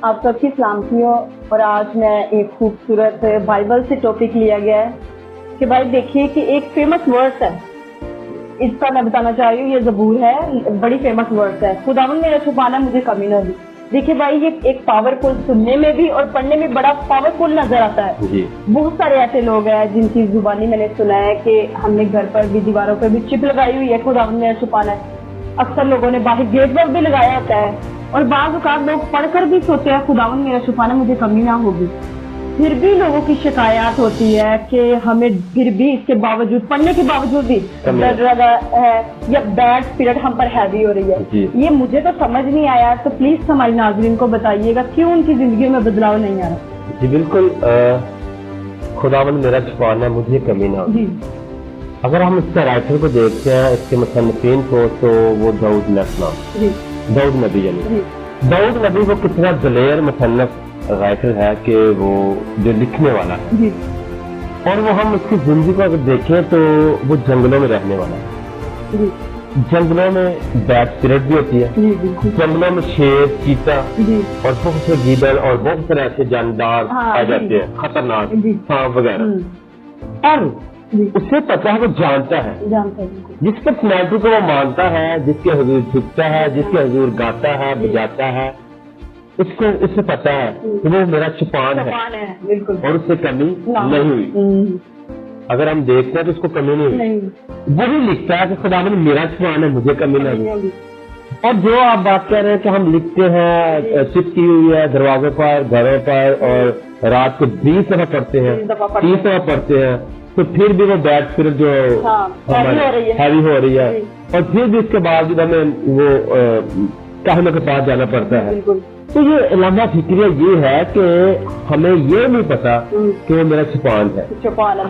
آپ سب کی سلامتی ہو. اور آج میں ایک خوبصورت بائبل سے ٹاپک لیا گیا ہے کہ بھائی دیکھیے کہ ایک فیمس ورس ہے, اس کا میں بتانا چاہ رہی ہوں, یہ زبور ہے, بڑی فیمس ورس ہے, خداوند میرا چھپانا مجھے کمی نہ ہوگی. دیکھیے بھائی یہ ایک پاورفل, سننے میں بھی اور پڑھنے میں بڑا پاورفل نظر آتا ہے. بہت سارے ایسے لوگ ہیں جن کی زبانی میں نے سنا ہے کہ ہم نے گھر پر بھی دیواروں پر بھی چپ لگائی ہوئی ہے خداوند میرا چھپانا ہے. اکثر لوگوں نے باہر گیٹ پر بھی لگایا ہوتا ہے, اور بعض اوقات لوگ پڑھ کر بھی سوچتے ہیں خداوند میرا چھپانا مجھے کمی نہ ہوگی. پھر بھی لوگوں کی شکایات ہوتی ہے کہ ہمیں پھر بھی اس کے باوجود, پڑھنے کے باوجود بھی ڈر رہا ہے یا بیڈ اسپرٹ ہم پر ہیوی ہو رہی ہے. یہ مجھے تو سمجھ نہیں آیا, تو پلیز ہمارے ناظرین کو بتائیے گا کیوں ان کی زندگیوں میں بدلاؤ نہیں آ رہا. جی بالکل, خداوند میرا چھپانا مجھے کمی نہ ہوگی. اگر ہم اس کے رائٹر کو دیکھتے ہیں, اس کے مصنفین کو, تو وہ داؤد علیہ السلام, داؤد نبی, یعنی داؤد نبی وہ کتنا دلیر مصنف رائٹر ہے کہ وہ جو لکھنے والا ہے, اور وہ ہم اس کی زندگی کو اگر دیکھیں تو وہ جنگلوں میں رہنے والا ہے. جنگلوں میں بیڈ اسپرٹ بھی ہوتی ہے, جنگلوں میں شیر, چیتا اور بہت سے گیدڑ اور بہت سارے ایسے جاندار پائے جاتے ہیں, خطرناک سانپ وغیرہ. اور اسے پتا ہے, وہ جانتا ہے, جس پرسنالٹی کو وہ مانتا ہے, جس کے حضور جھکتا ہے, جس کے حضور گاتا ہے, بجاتا ہے, اس کو اس سے پتا ہے کہ وہ میرا چھپان ہے اور اس سے کمی نہیں ہوئی. اگر ہم دیکھتے ہیں تو اس کو کمی نہیں ہوئی. وہی لکھتا ہے کہ خداوند میرا چھپان ہے, مجھے کمی نہیں ہوئی. اور جو آپ بات کر رہے ہیں کہ ہم لکھتے ہیں, چپکی ہوئی ہے دروازوں پر, گھروں پر, اور رات کو 20 دفعہ پڑھتے ہیں, 30 دفعہ پڑھتے ہیں, تو پھر بھی وہ بیڈ اسپرٹ جو ہیوی ہو رہی ہے, اور پھر بھی اس کے باوجود ہمیں وہ کہنے کے پاس جانا پڑتا ہے. تو یہ لمحہ فکریہ یہ ہے کہ ہمیں یہ نہیں پتا کہ وہ میرا چھپان ہے.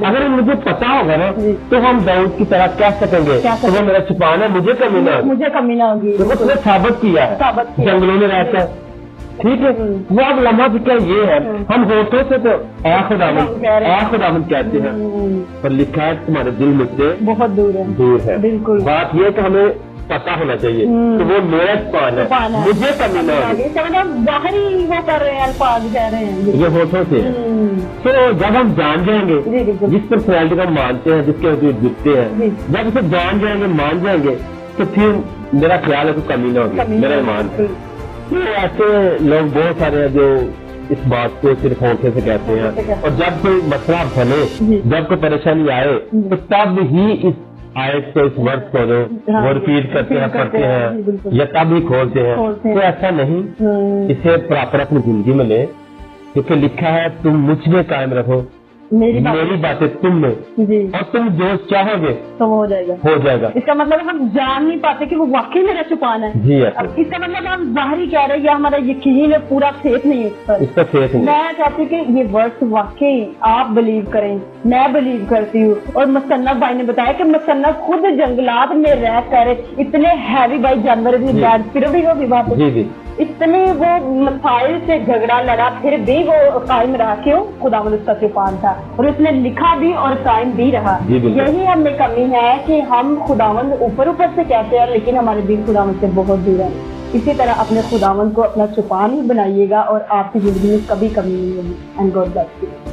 اگر مجھے پتا ہوگا نا تو ہم داؤد کی طرح کہہ سکیں گے کہ وہ میرا چھپان ہے, مجھے کمی نہ ہوگی. اس نے ثابت کیا ہے, جنگلوں میں رہتا ہے. ٹھیک ہے, وہ اب لمحہ فکر یہ ہے, ہم ہوٹوں سے تو اے خداوند کہتے ہیں, پر لکھا ہے تمہارے دل مجھ سے بہت دور ہے. بات یہ کہ ہمیں پتا ہونا چاہیے کہ وہ میرا چھپان ہے, مجھے کمی نہ ہوگی. باہری وہ کر رہے ہیں, الفاظ کہہ رہے ہیں, یہ ہوٹوں سے ہے. تو جب ہم جان جائیں گے, جس پرسنالٹی کو ہم مانتے ہیں, جس کے حضور جھکتے ہیں, جب اسے جان جائیں گے, مان جائیں گے, تو پھر میرا خیال ہے کہ کمی نہ ہوگی, میرا ایمان ہے. ایسے لوگ بہت سارے ہیں جو اس بات کو صرف ہونٹے سے کہتے ہیں, اور جب کوئی مسئلہ بنے, جب کوئی پریشانی آئے, تو تب ہی اس آیت کو, اس ورڈ کو وہ ریپیٹ کرتے ہیں, پڑھتے ہیں, یا تب ہی کھولتے ہیں. تو ایسا نہیں, اسے پراپر اپنی زندگی میں لے, کیونکہ لکھا ہے تم مجھ میں قائم رہو, میری باتیں تم میں, اور تم جو چاہو گے تو ہو جائے گا. اس کا مطلب ہم جان نہیں پاتے کہ وہ واقعی میرا چھپان ہے. اس کا مطلب ہم ظاہری کہہ رہے ہیں, ہمارا یقین ہے, پورا فیتھ نہیں ہے اس پر. میں چاہتی ہوں کہ یہ ورڈ واقعی آپ بلیو کریں, میں بلیو کرتی ہوں. اور مصنف بھائی نے بتایا کہ مصنف خود جنگلات میں رہ کر اتنے ہیوی بھائی جانور بھی, بیڈ پھر بھی ہوگی بات, اتنے وہ مسائل سے جھگڑا لڑا, پھر بھی وہ قائم رہا. کیوں؟ خداوند اس کا چھپان تھا, اور اس نے لکھا بھی اور قائم بھی رہا. یہی ہم میں کمی ہے کہ ہم خداوند اوپر سے کہتے ہیں, لیکن ہمارے دل خداوند سے بہت دور ہے. اسی طرح اپنے خداوند کو اپنا چھپان ہی بنائیے گا, اور آپ کی زندگی میں کبھی کمی نہیں ہوگی. And God bless you.